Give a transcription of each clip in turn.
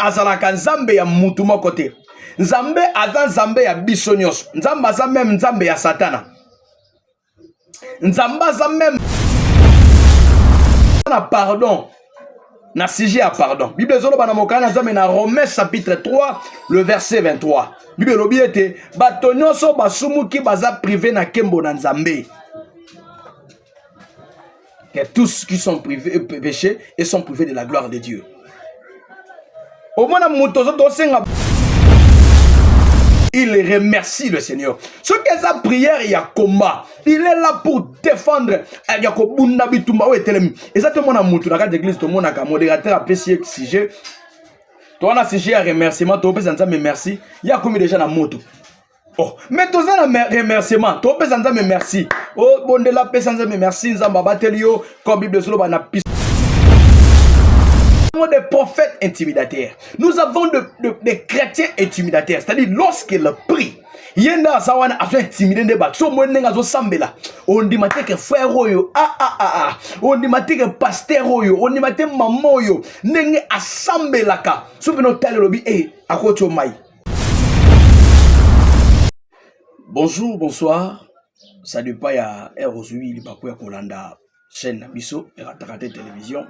azalaka nzambe ya mutu moko te. Nzambe aza nzambe ya biso nyonso. Nzambe aza même nzambe ya satana. Nzambe aza même na pardon. Na sujet à pardon. Bible zoloba na mokana nzambe na Romains chapitre 3 le verset 23. Bible lobi ete bato nyonso basumuki baza privé na kembo na nzambe. Que tous qui sont privés péchés et sont privés de la gloire de Dieu. Au moins il remercie le Seigneur. Ce que sa prière, il y a combat. Il est là pour défendre. Il y a Kobunda Bitumba. Exactement, dans l'église, tout le monde a modérateur appelé sujet. Tu as un sujet à remerciement. Tu as un merci. Il y a combien de gens dans moto? Oh, mais tu as un remerciement. Tu as un merci. Oh, bon de la paix, sans un merci. Nzamba Batelio, comme Bible Solo, on a des prophètes intimidateurs. Nous avons des chrétiens intimidateurs. C'est-à-dire, lorsqu'ils prient, yenda sawana a fait intimider des bateaux. Moi, n'engazo sambela. On dit matin que frère oyo, on dit matin que pasteur oyo, on dit matin maman oyo, n'engue a sambela ka. Sauf que notre tel lobby est à côté mai. Bonjour, bonsoir. Ça ne pas ya aujourd'hui il pas quoi Kolanda chaîne Nabiso et Ratakate télévision.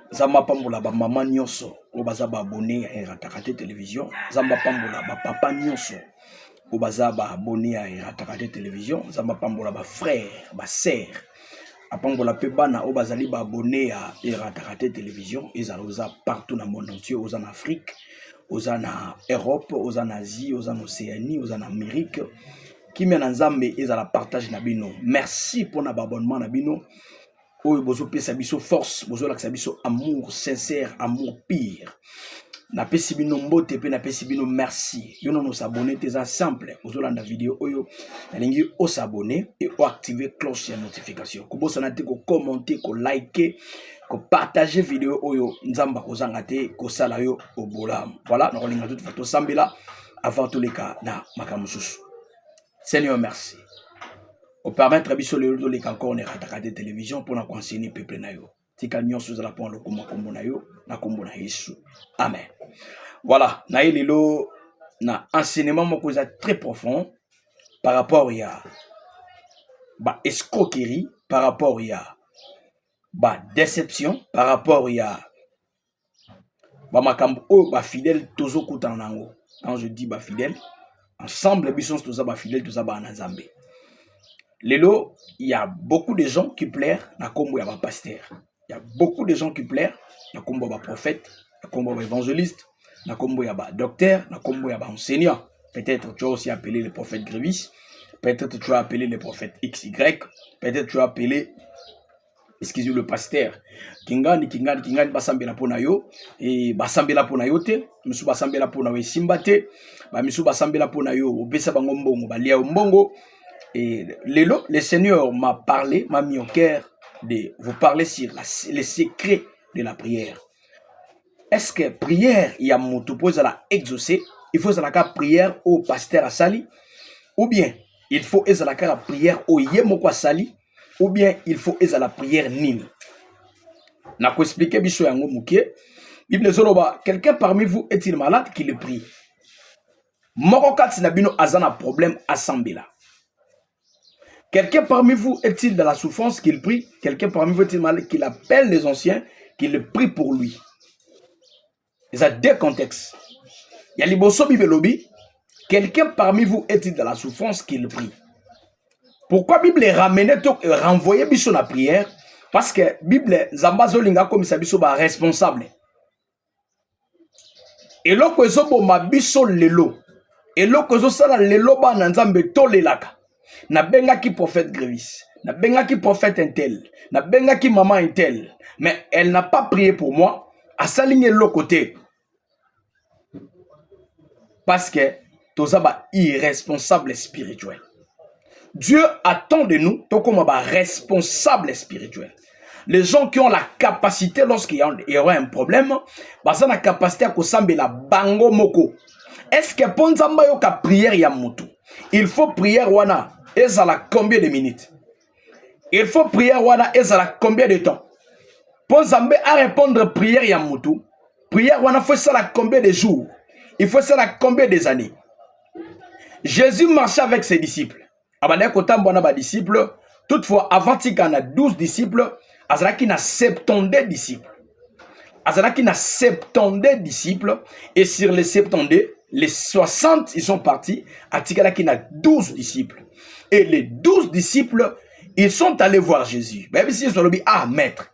Zamba pambola ba maman nyonso o baza ba abonné à Ratakate télévision. Zamba pambola ba papa nyonso o baza ba abonné à Ratakate télévision. Zamba pambola ba frère, ba sœur. Apambola pe bana o bazali ba abonné à Ratakate télévision. Ils sont partout dans le monde entier, aux en Afrique, aux en Europe, aux en Asie, aux en Océanie, aux en Amérique. Qui mène en Zambie et à la partage nabino. Merci pour l'abonnement nabino. Oh, bozo pesa biso force, bozo laksa biso amour sincère, amour pire. Na pesi bino mbote pe na pesi bino merci. Yo non nous abonner tes simple. Bozo landa vidéo oyo. Nalingi o s'abonner et o activer cloche de notification. Ko bosa na te ko commenter, ko liker, ko partager vidéo oyo nzamba ko zangate ko sala yo o bolam. Voilà, na kolinga tout photo sambela avant tous les cas na makamususu. Seigneur, merci. Au permettre biso le les encore on est Ratakate télévision pour nous conseiller peuple na yo. Tika nyon sous la pon le kombo na yo, na kombo na Yesu. Amen. Voilà, na lelo na enseignement moko très profond par rapport à ba escroquerie, par rapport à ba déception, par rapport à ba makambo o ba fidèle tozo kutanango. Quand je dis ba fidèle, ensemble, bisons tous ba fidèles, tous ba nzambe. Lelo, il y a beaucoup de gens qui plairent na kombo ya ba pasteur. Il y a beaucoup de gens qui plairent na kombo ba prophète, na kombo ba évangéliste, na kombo ya ba docteur, na kombo ya ba enseignant. Peut-être tu as aussi appelé le prophète Grévis, peut-être tu as appelé le prophète XY, peut-être tu as appelé excusez le pasteur kingani basambela pona yo et basambela pona yo te misu basambela pona we simbate ba misu basambela pona yo obesa bango mbongo balia mbongo. Et le Seigneur m'a parlé, m'a mis au cœur de vous parler sur les secrets de la prière. Est-ce que prière il y a mon tout pose à la exaucer, il faut la prière au pasteur à sali, ou bien il faut la prière au yemoko sali, ou bien il faut la prière nini. Na ko expliquer biso yango mukie. Bible zoloba, quelqu'un parmi vous est-il malade qui le prie? Moko kati na bino azana problème asambela. Quelqu'un parmi vous est-il dans la souffrance qu'il prie? Quelqu'un parmi vous est-il malade qu'il appelle les anciens, qu'il le prie pour lui? Il y a deux contextes. Il y a liboso bibelobi. Quelqu'un parmi vous est-il dans la souffrance qu'il prie? Pourquoi Bible ramenait renvoyer biso la prière? Parce que Bible zambazo linga comme ça biso ba responsable. Et loko ezobo ma biso lelo. Et loko ezo sala lelo ba na nzambe tolelaka. Na benga ki prophète Grévis, na benga ki prophète intel, na benga ki maman intel, mais elle n'a pas prié pour moi, à s'aligner l'autre côté. Parce que tous ba irresponsable spirituel. Dieu attend de nous, tout comme ba responsable spirituel. Les gens qui ont la capacité, lorsqu'il y aura un problème, bah ça la capacité à kosambe la bango moko. Est-ce que ponzamba yo ka prière ya mutu? Il faut prier wana. Et ça a combien de minutes? Il faut prier wana et ça a combien de temps? Pour Zambé à répondre prière yamutu, Prière, on a fait ça là combien de jours? Il faut ça là combien des années? Jésus marchait avec ses disciples. Abandé kotam bona ba disciples. Toutefois, avant qu'il y ait 12 disciples, Azalaki n'a 72 disciples. Azalaki n'a 72 disciples. Et sur les 72, les 60, ils sont partis. Atikalaki n'a 12 disciples. Et les 12 disciples, ils sont allés voir Jésus. Même si ils ont dit, ah maître,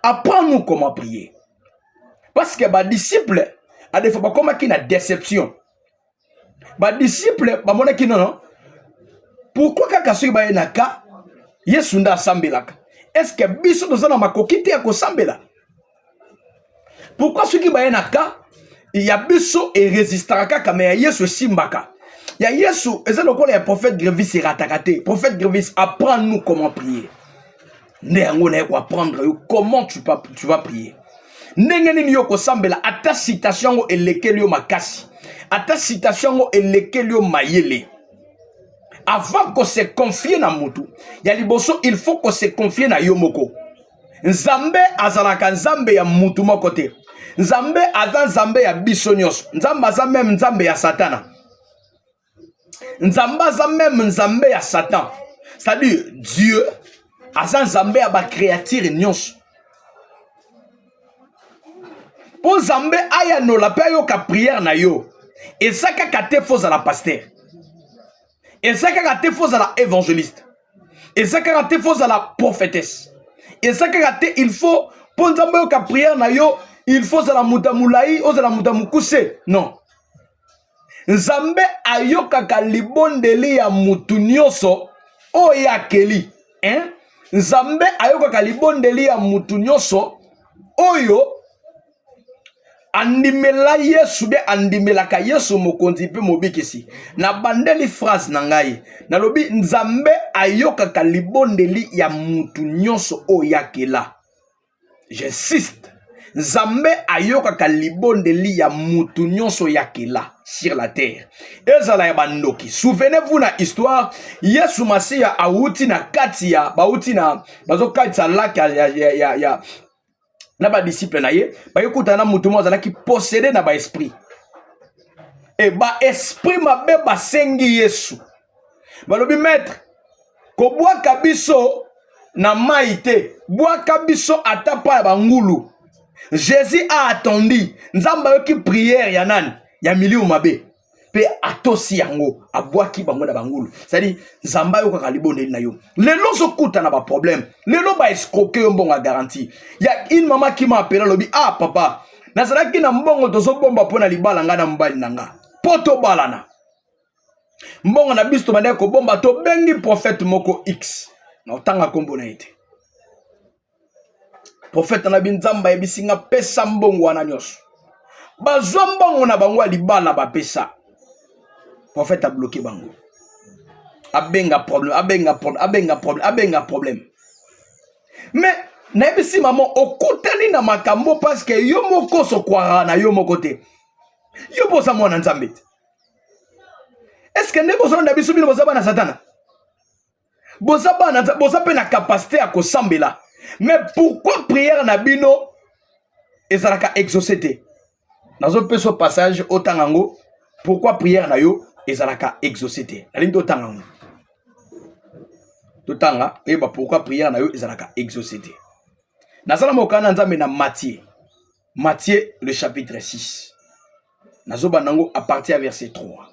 apprends-nous comment prier. Parce que les disciples, à des fois, comme il y a une déception. Les disciples, non. Pourquoi quand il y a un cas, Yesunda sambelaka. Est-ce que biso dozana makokite ya kosambela? Pourquoi ceux qui baye naka il y a biso et résistaka kama ya Yesu simbaka. Ya Yesu ezalo ko le prophète Grevis iratakate. Prophète Grevis apprends-nous comment prier. Ndengo na ko apprendre comment tu vas prier. Ndenge ni yo kosambela ata citation o elekelio makasi. Ata citation o elekelio mayele. Avant qu'on se confie na mutu, ya liboso il faut qu'on se confie na yomoko. Nzambe azalaka nzambe ya mutu moko te. Nzambe aza nzambe ya biso nyonso. Nzambe aza même nzambe ya satana. Nzambe aza même nzambe ya Satan. C'est-à-dire Dieu aza nzambe ya ba créature nyonso. Po nzambe aya no la pe yo ka prière na yo. Et ça kate faux à la pasteur. Et ça kate faux à la évangéliste. Et ça kate faux à la prophétesse. Et ça kate il faut pour nzambe yo ka prière na yo, il faut à la mutamulai ou à la mutamukuse. Non. Nzambe ayoka ka libondeli ya mutu nyonso o yakeli. Hein? Nzambe ayoka ka libondeli ya mutu nyonso oyo andimela Yesu be andimelaka Yesu mokonzi pe mobikisi. Na bandeli phrase na ngai. Na lobi nzambe ayoka ka libondeli ya mutu nyonso o yakela. J'insiste. Nzambe ayoka ka libondeli ya mutu nyonso yakela sur la terre. Ezala ya bandoki. Souvenez-vous na histoire Yesu Masiya awuti na kati ya bauti na bazo kati ya laki ya na ba disciple na ye ba yekuta na mutu mo zala ki posséder na ba esprit. Et ba esprit mabe ba sengi Yesu. Ba lobi maître ko bwa kabiso na maite, bwa kabiso atapa ba ngulu. Jésus a attendu nzamba yoki prière ya nani ya milieu mabe pe atosi yango abwaki bango na bangulu. C'est-à-dire nzamba yo ka libondeli na yo. Lelo zo kuta na ba problème. Lelo ba escroquer yo mbonga garantie. Ya une maman qui m'a appelé lobi ah papa nazalaki na mbongo tozo bomba pona libala nga na mbali nanga. Poto balana. Mbongo na biso mande ko bomba to bengi prophète moko X. Na otanga kombo na ite. Prophète na binzamba ebisinga pesa mbongo wana nyonso. Bazwa mbongo na bango libala ba pesa. Prophète a bloqué bango. Abenga problème. Mais naibisi maman okutani na makambo parce que yo moko so kwara na yo moko te. Yo posa mwana nzambe. Est-ce que ne bosa na biso bino bosa bana satana? Bosa pe na capacité à kosambela. Mais pourquoi prière na bino ezalaka exaucé? Dans un peu ce passage otangango, pourquoi prière na yo ezalaka exaucé? La ligne d'otangango. Totanga, et bah pourquoi prière na yo ezalaka exaucé? Nazala mokana nzambe na Matthieu. Matthieu le chapitre 6. Nazoba nango à partir du verset 3.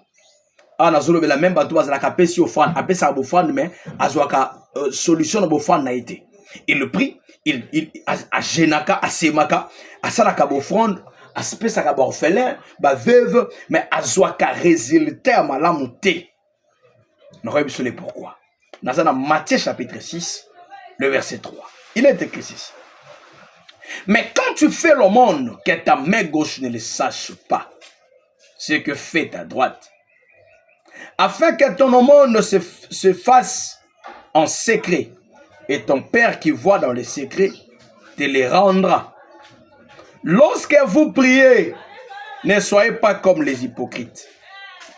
Ah nazolo be la même bato azalaka pesi offrande, apesa bofrande mais azwaka solution na bofrande na été. Et le prix, il a genaka, a semaka, a salaka bofrande, a spesaka ba orphelin, ba veuve, mais a zwaka résultat malamuté. Nous regardons pourquoi. Dans Matthieu chapitre 6, le verset 3. Il est écrit ici. Mais quand tu fais l'aumône, que ta main gauche ne le sache pas, ce que fait ta droite, afin que ton aumône se fasse en secret, et ton Père qui voit dans les secrets te les rendra. Lorsque vous priez, ne soyez pas comme les hypocrites.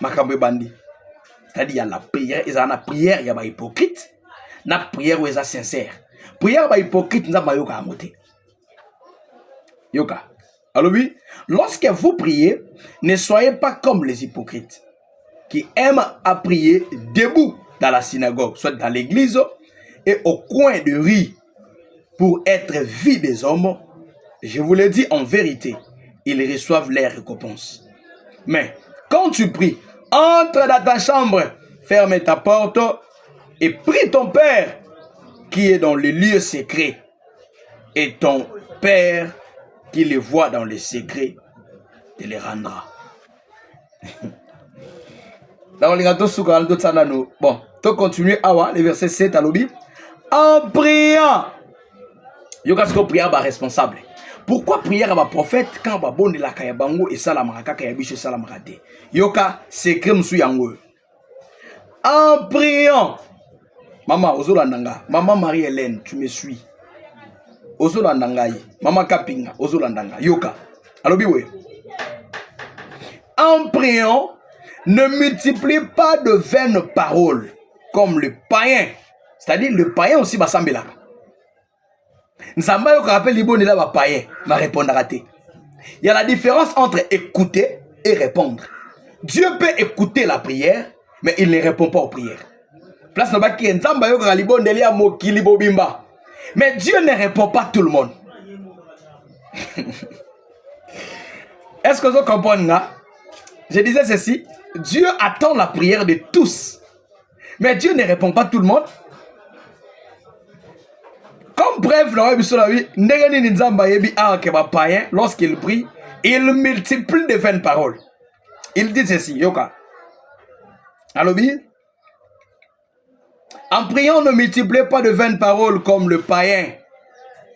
Makambe bandi. C'est-à-dire, il y a la prière, il y a la prière, il y a des hypocrites. La prière, il y a sincère. Prière, il y a hypocrite, il y a yoka amote. Yoka. Alors oui, lorsque vous priez, ne soyez pas comme les hypocrites qui aiment à prier debout dans la synagogue, soit dans l'église et au coin de rue pour être vus des hommes. Je vous le dis en vérité, ils reçoivent leur récompense. Mais quand tu pries, entre dans ta chambre, ferme ta porte et prie ton Père qui est dans les lieux secrets. Et ton Père qui les voit dans les secrets te les rendra. Bon, tu continues à le verset 7 à l'obi. En priant, yokasko prière ba responsable. Pourquoi prière à prophète quand ba bonde la kaya bango et salamaka kaya biche salamakate? Yoka secret msu yango. En priant, maman ozolandanga, maman Marie-Hélène, tu me suis. Ozolandangai, maman Kapinga, ozolandanga, yoka. Alobi we. En priant, ne multiplie pas de vaines paroles comme le païen. C'est-à-dire le païen aussi va s'embêter. Nzamba yo rappelle libo nela ba païen, va répondre à raté. Il y a la différence entre écouter et répondre. Dieu peut écouter la prière, mais il ne répond pas aux prières. Place no baki nzamba yo libo ndelia mokili bobimba. Mais Dieu ne répond pas à tout le monde. Est-ce que vous comprenez là? Je disais ceci, Dieu attend la prière de tous. Mais Dieu ne répond pas à tout le monde. Comme bref, lorsqu'il prie, il multiplie de vaines paroles. Il dit ceci, Yoka. Alobi? En priant, ne multipliez pas de vaines paroles comme le païen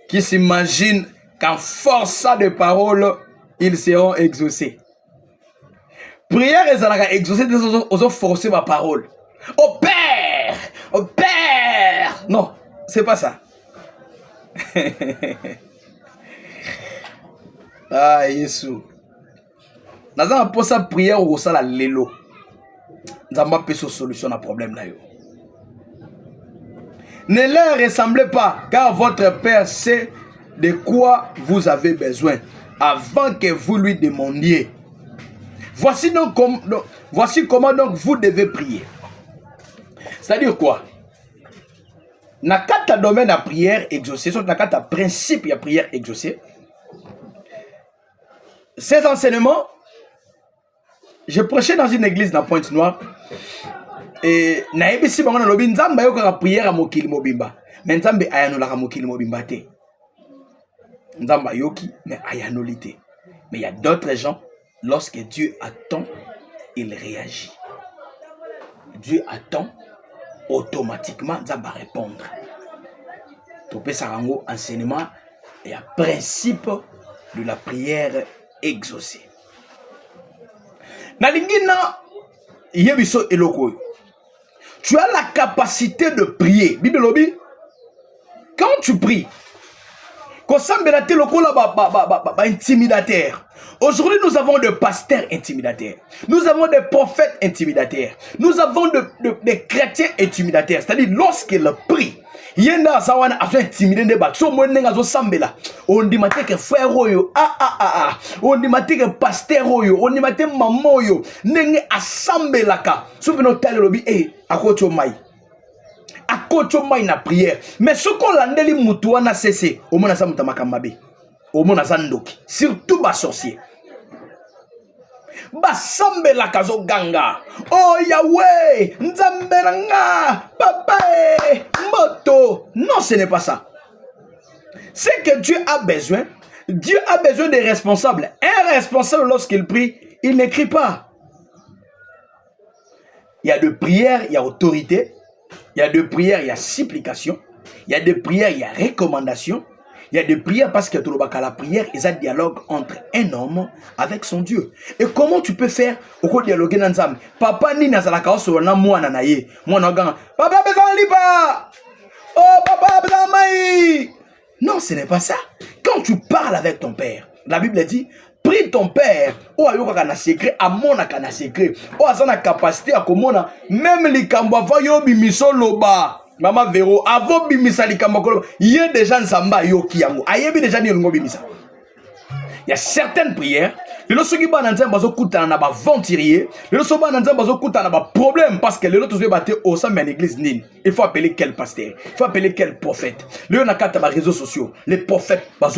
qui s'imagine qu'en forçant de paroles, ils seront exaucés. Prière et ça exaucer aux forcer ma parole. Au Père! Au Père! Non, c'est pas ça. Ah, Yesu. Nous avons posé la prière au sala lelo. Nous avons pas solution à problème là. Ne leur ressemblez pas, car votre Père sait de quoi vous avez besoin avant que vous lui demandiez. Voici comment donc vous devez prier. C'est-à-dire quoi? Dans le domaine de la prière exaucée, dans le principe de la prière exaucée, ces enseignements, je prêchais dans une église dans Pointe-Noire. Et naebisi bango na lobi nzamba yo ka prière à mokili mobimba. Mais nzambe ayanola ka mokili mobimba te. Nzamba yoki mais ayanolite. Mais il y a d'autres gens, lorsque Dieu attend, il réagit. Dieu attend, automatiquement nzamba répondre. Topé sarango enseignement et un principe de la prière exaucée. Nalingina yebiso eloko. Tu as la capacité de prier. Bible lobby. Quand tu pries, intimidateur. Aujourd'hui, nous avons des pasteurs intimidateurs. Nous avons des prophètes intimidateurs. Nous avons des chrétiens intimidateurs. C'est-à-dire, lorsqu'ils prient, yenda sawana aso intimider ne ba so monenga zo sambela on dit maté que frère oyo on dit maté que pasteur oyo on dit maté maman oyo nenge asambelaka so bino tale lobi akocho mai na prière mais ce qu'on landeli mutu wana cessé au mona sa mutamaka mabe au mona sandoki surtout ba sorcier basambela kazo ganga oh Yahweh nzamberanga papa moto. Non, ce n'est pas ça. C'est que Dieu a besoin des responsables. Un responsable lorsqu'il prie, il n'écrit pas. Il y a de prières, il y a autorité. Il y a de prières, il y a supplication. Il y a de prières, il y a recommandation. Il y a des prières parce que la prière est un dialogue entre un homme avec son Dieu. Et comment tu peux faire au dialogue dans Nzambe? Papa ni nazalaka osona mwana na ye. Mwana ganga. Papa besoin lipa. Oh papa besoin mai. Non, ce n'est pas ça. Quand tu parles avec ton père, la Bible dit prie ton père. Oh ayoka kana secret, amona kana secret. Oh azana capacité à komona même likambo va yo bimiso loba. Maman Véro, avant bimisa likambo kolo, yé déjà nzamba yoki yango. Ayebi déjà ni longo bimisa. Il y a certaines prières. Les gens qui ont des venturiers, les gens qui ont des problèmes parce que les autres sont battus au sein de l'église. Il faut appeler quel pasteur, il faut appeler quel prophète. Les gens qui ont des réseaux sociaux, les prophètes, les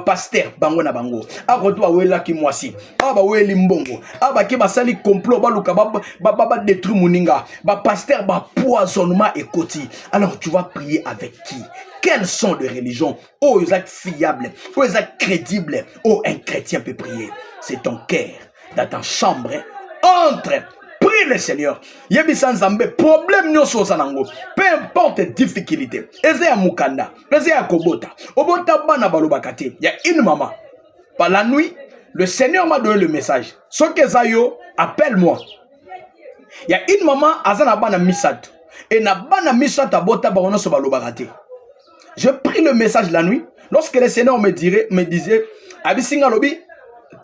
pasteurs, alors tu vas prier avec qui? Quelles sont les religions? Oh, ils sont fiables, oh, ils sont crédibles. Oh, un chrétien peut prier. C'est ton cœur, dans ta chambre. Entre, prie le Seigneur. Yebisan Zambé, problème nous sur Sanango. Peu importe les difficultés. Ezea Mukanda, Ezea Kobota. Obota Bana Balobakate. Il y a une maman. Par la nuit, le Seigneur m'a donné le message. Sokezayo, appelle-moi. Il y a une maman, Azana Bana Misat. Et na Bana Misat Abota Barono Sobalobakate. Je pris le message la nuit. Lorsque le Seigneur me disait, Abisinga Lobi,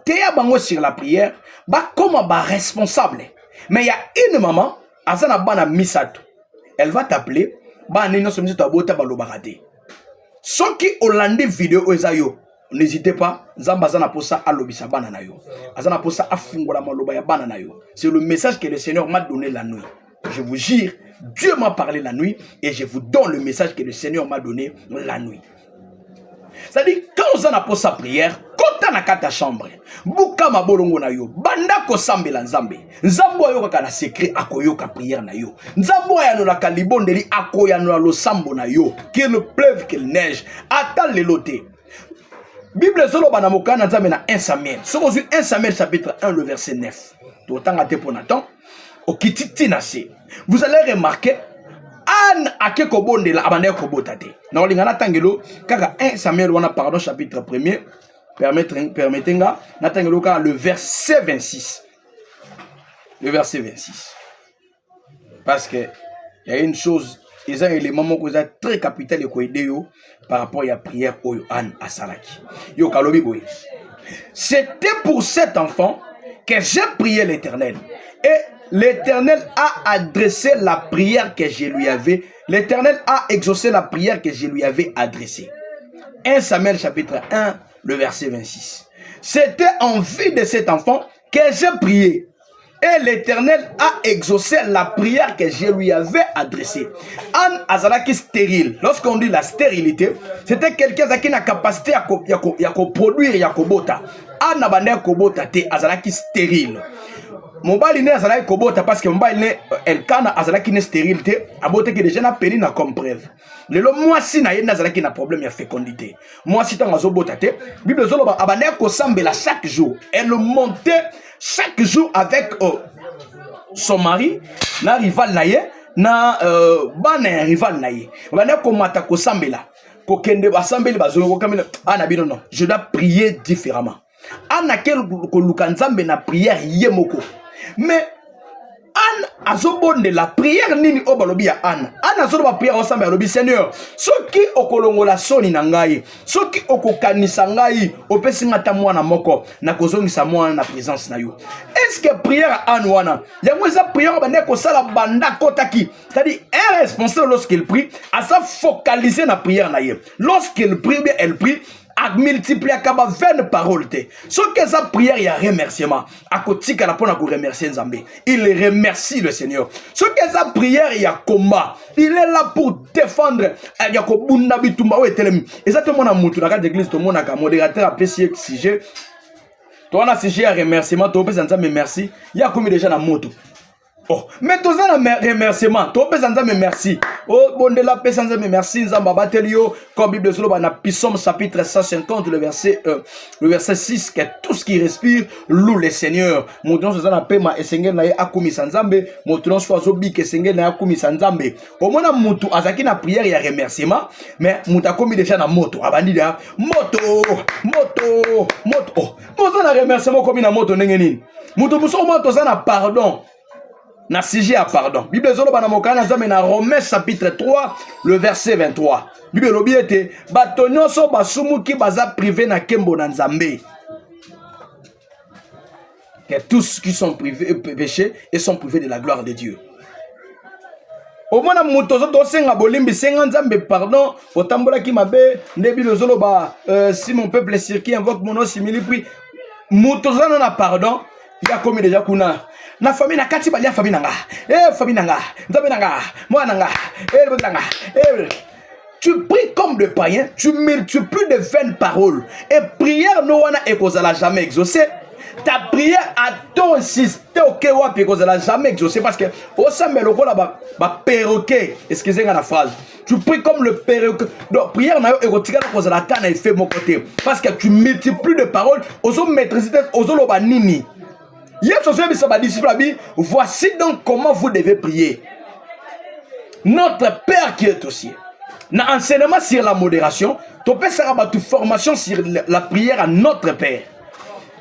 Théa Bango sur la prière, bah comme bah responsable. Mais il y a une maman, Azana Bana Misato. Elle va t'appeler, bah nino sommes ta bota balobarate. Ceux qui Hollandais vidéo ezayo, n'hésitez pas, Zambazana posa alobisa banana yo. Azana posa afungola malobaya banana yo. C'est le message que le Seigneur m'a donné la nuit. Je vous jure, Dieu m'a parlé la nuit et je vous donne le message que le Seigneur m'a donné la nuit. C'est-à-dire, quand on a posé sa prière, quand on a ta chambre, buka mabolongo na yo, banda ko sambe la nzambe. Nzambo yo kaka na secret akoyo ka prière na yo. Nzambo ya no la kalibondeli akoya no lo sambo na yo. Qu'il pleuve, qu'il neige, attends les lotés. Bible solo bana mokana nzambe na 1 Samuel. Sur 1 Samuel chapitre 1 le verset 9. D'autant à Teponatan. Vous allez remarquer Anne a quelque bonde la abandonné kobotate. Na olingana tangelo kaka 1 Samuel wana pardon chapitre 1er permettenga na tangelo ka le verset 26. Le verset 26. Parce que il y a une chose, ils ont un élément qui est très capital et qui aide par rapport à la prière oyo Anne asalaki. Yo kalobi boy. C'était pour cet enfant que j'ai prié l'Éternel et l'Éternel a adressé la prière que je lui avais. L'Éternel a exaucé la prière que je lui avais adressée. 1 Samuel chapitre 1, le verset 26. C'était en vue de cet enfant que j'ai prié. Et l'Éternel a exaucé la prière que je lui avais adressée. Anne Azalaki stérile. Lorsqu'on dit la stérilité, c'était quelqu'un qui a la capacité à produire, à kobota. Anne a bandé kobota te Azalaki stérile. Mobali ne azalaki kobota parce que mobali ne elkana azalaki ne stérilité abote que déjà na peni na comme preuve. Lelo moi si na yena azalaki na problème ya fécondité. Moi si tant azobota te, Bible zoloba abane ko sambela chaque jour. Elle montait chaque jour avec son mari na rival naye na bana rival naye. Abane ko mata ko sambela. Ko kende ba sambeli bazolo ko kamela ana bino non. Je dois prier différemment. Ana kel ko lukanzambe na prière yemoko. Mais Anne azobonde la prière nini obalobi ya Anne. Anne azoloba prière ensemble alobi Seigneur. Soki okolongola soni na ngai, soki okokanisa ngai, opesi ngata mwana moko na kozongisa mwana na présence na yo. Est-ce que prière Anne wana? Yango eza prière bande ko sala banda kotaki. C'est-à-dire un responsable lorsqu'il prie, à sa focaliser na prière na ye. Lorsqu'il prie, bien elle prie à multiplier à 20 paroles. Ce que sa prière, il y a remerciement. À côté de la pour remercier Nzambé. Il remercie le Seigneur. Ce que sa prière, il y a combat. Il est là pour défendre. Il y a Kobunda Bitumba. Exactement, dans mon tour d'église, tout le monde a un modérateur à PCX sujet. Toi, on a sujet à remerciement. Tu peux Nzambé merci. Il y a combien de gens dans moto? Oh, mais tous les remerciements, tu peux me merci. Oh, bon de la paix, sans me merci. Nzamba batelio, comme Bible solo na Psaume chapitre 150, le verset 6, que tout ce qui respire loue le Seigneur. Montrons ce qu'on paix ma esengel na akumi sanzambe, montrons soit zobi que esengel na akumi sanzambe. Au moins mutu azaki na prière il y a remerciement, mais muta komi déjà na moto. Abandi da moto. Oh, nous na remerciement comme na moto nengeni. Mutu buso moto za na pardon. Na sujet à pardon. Bible zolo bana mokana nzambe na Romains chapitre 3 le verset 23. Bible lobi ete batonyo so basumuki baza privé na kembo na nzambe. Que tous qui sont privés péchés et sont privés de la gloire de Dieu. Au moins, moto zo senga bolimbi 50 ans, pardon, au tambola qui m'abe, nebi le zolo ba, si mon peuple est circuit, invoque mon nom simili, puis, moto zo na pardon, il y a commis déjà kuna. Na famille na kati ba lia famille nanga. Famille nanga, nzabe nanga, moi nanga, nanga, tu pries comme des païens, tu multiplies de vaines paroles. Et prière no wana ekozala jamais exaucée. Ta prière a ton insisté au kewa puis ekozala jamais exaucée parce que au sambe loko la ba perroquet, excusez-moi la phrase. Tu pries comme le perroquet. Donc prière na yo ekotika ekozala kana effet mon côté parce que tu multiplies de paroles, ozo maîtriser ozo loba nini. Voici donc comment vous devez prier. Notre Père qui est aux cieux. Dans l'enseignement sur la modération, tu peux faire une formation sur la prière à notre Père.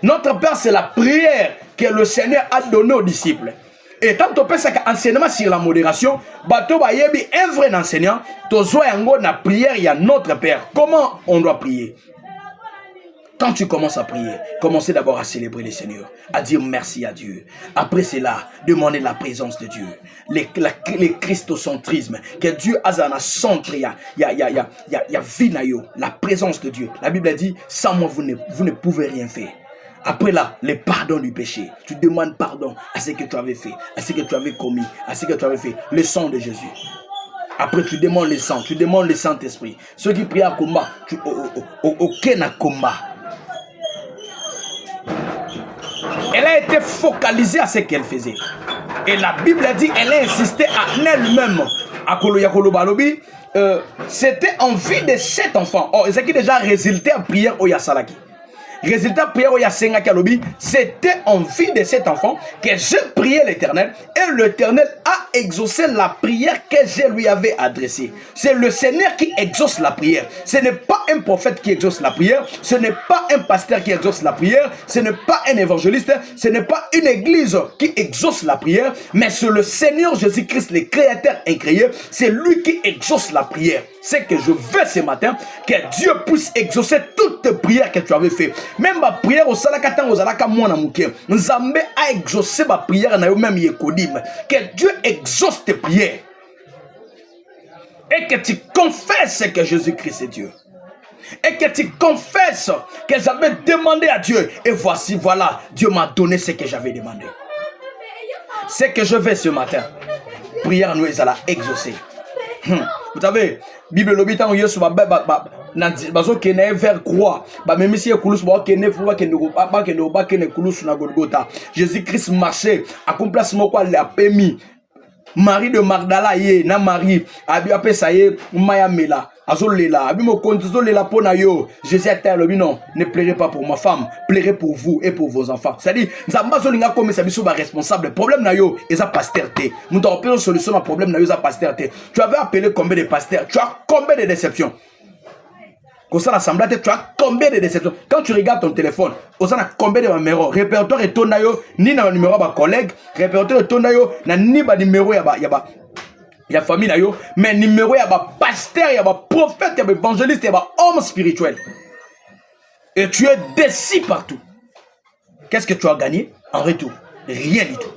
Notre Père, c'est la prière que le Seigneur a donnée aux disciples. Et tant que tu peux faire un enseignement sur la modération, un vrai enseignant, tu as la prière, il y a notre Père. Comment on doit prier? Quand tu commences à prier, commencez d'abord à célébrer le Seigneur, à dire merci à Dieu. Après cela, demandez la présence de Dieu. Les christocentrisme, que Dieu a dans centre, il y a vinayo, la présence de Dieu. La Bible dit, sans moi, vous ne pouvez rien faire. Après là, le pardon du péché. Tu demandes pardon à ce que tu avais fait, à ce que tu avais commis, à ce que tu avais fait. Le sang de Jésus. Après, tu demandes le sang, tu demandes le Saint-Esprit. Ceux qui prient à combat, aucun à combat. Elle a été focalisée à ce qu'elle faisait. Et la Bible a dit, elle a insisté à elle-même. C'était en vie de 7 enfants. Oh, c'est qui déjà résulté à prière au Yasalaki. Résultat, prière au Yasenga Kalobi, c'était en vie de cet enfant que j'ai prié l'Éternel et l'Éternel a exaucé la prière que je lui avais adressée. C'est le Seigneur qui exauce la prière. Ce n'est pas un prophète qui exauce la prière, ce n'est pas un pasteur qui exauce la prière, ce n'est pas un évangéliste, ce n'est pas une église qui exauce la prière, mais c'est le Seigneur Jésus-Christ, le Créateur incréé, c'est lui qui exauce la prière. C'est que je veux ce matin que Dieu puisse exaucer toute prière que tu avais fait. Même ma prière au salakatan au salaka mona muke. Nzambe a exaucé ma prière na yo même yekodim. Que Dieu exauce tes prières. Et que tu confesses que Jésus-Christ est Dieu. Et que tu confesses que j'avais demandé à Dieu. Et voici, voilà, Dieu m'a donné ce que j'avais demandé. Ce que je veux ce matin. Prière nous est à la exaucer. Vous savez, Bible l'habitant Yesu bazo kene vers croix ba même si ekulus ba kene fu ba kene kulus na Golgotha. Jésus-Christ marchait accomplit moko la pemi. Marie de Magdala ye na Marie abi apesa ye maya mela azolela abi mo konzo lela pona yo. Jésus a dit non, ne pleurez pas pour ma femme, pleurez pour vous et pour vos enfants. C'est-à-dire nzamba zolinga comme ça biso ba responsable problème na yo eza pasteur té. Nous t'avons une solution à problème na yo eza pasteur té. Tu avais appelé combien de pasteurs? Tu as combien de déceptions? Quand ça l'assemblée, tu as combien de déceptions? Quand tu regardes ton téléphone, on a combien de numéros? Répertoire et ton nayo, ni na numéro ba collègue, répertoire et ton nayo, na ni ba numéro ya famille nayo, mais numéro ya ba pasteur, ya ba prophète, ya ba évangéliste, ya ba homme spirituel. Et tu es déçu partout. Qu'est-ce que tu as gagné en retour? Rien du tout.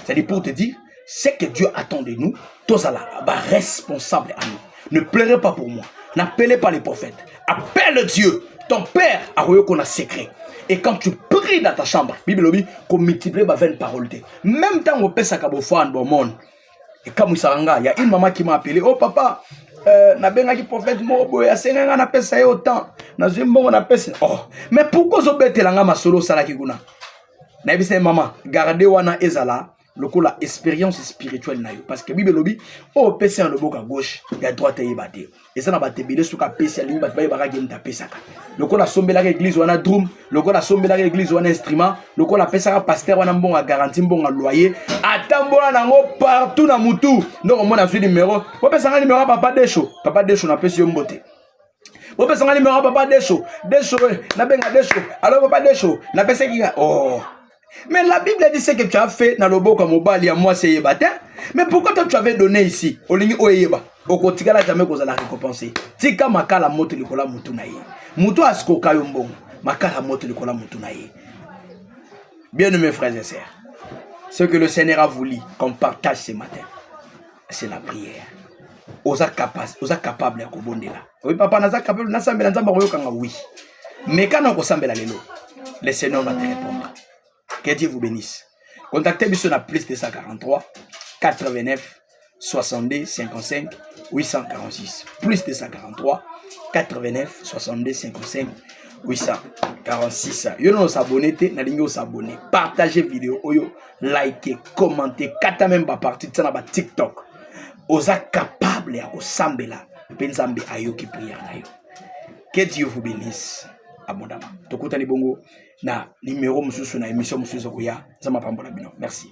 C'est-à-dire pour te dire, c'est que Dieu attend de nous, tous à la responsable à nous. Ne pleurez pas pour moi. N'appelez pas les prophètes. Appelle Dieu. Ton Père a reconnu un secret. Et quand tu pries dans ta chambre, Bible dit qu'on multiplie ma vaine parole. Même temps on peut s'accabofer dans le monde. Et comme il y a une maman qui m'a appelé. Oh papa, na benga ki prophète mobo ya senga na pesa yo autant. Na zimbo na pesa. Oh, mais pourquoi zo betelanga masolo sala ki kuna? Na bise maman, gardez wana ezala. Le coup la expérience spirituelle na yo parce que Bible lobi o pesa en loboka gauche ya droite y baté et ça na baté bile suka pesa lingi bat ba ba game ta pesa ka le coup la sombela l'église wana drum le coup la sombela l'église wana instrument le coup la pesa pasteur wana mbonga garantie mbonga loyer atambola nango partout na mutu donc on a su numéro o pesa nga numéro papa Desho na pesa yo mbote o pesa nga numéro papa Desho na benga Desho alors papa Desho na pesa ki oh. Mais la Bible dit ce que tu as fait dans le beau comme Mobali à moi c'est Yébata. Mais pourquoi toi tu avais donné ici au ligne Oyeba au quotidien la jamais qu'on a récompensé. Tika makala moto likola mutu na ye. Mutu asko kayombo makala moto likola mutu na ye. Bien-aimés frères et sœurs, ce que le Seigneur a voulu qu'on partage ce matin, c'est la prière. Osa capable ya kobondela. Oui papa naza capable na sambela nzamba koyokanga oui. Mais quand on sambela lelo, le Seigneur va te répondre. Que Dieu vous bénisse. Contactez Bisso na plus 243 89 62 55 846. Plus 243 89 62 55 846. Yo no s'abonner te na lingo s'abonner. Partagez vidéo oyo, likez, commentez, kata même ba partie de ça na ba TikTok. Osa capable ya kosambela penzambe ayoki prière na yo. Que Dieu vous bénisse abondamment. Tokutani bongo na numéro mususu na émission mususu koya za mapambola bino. Merci.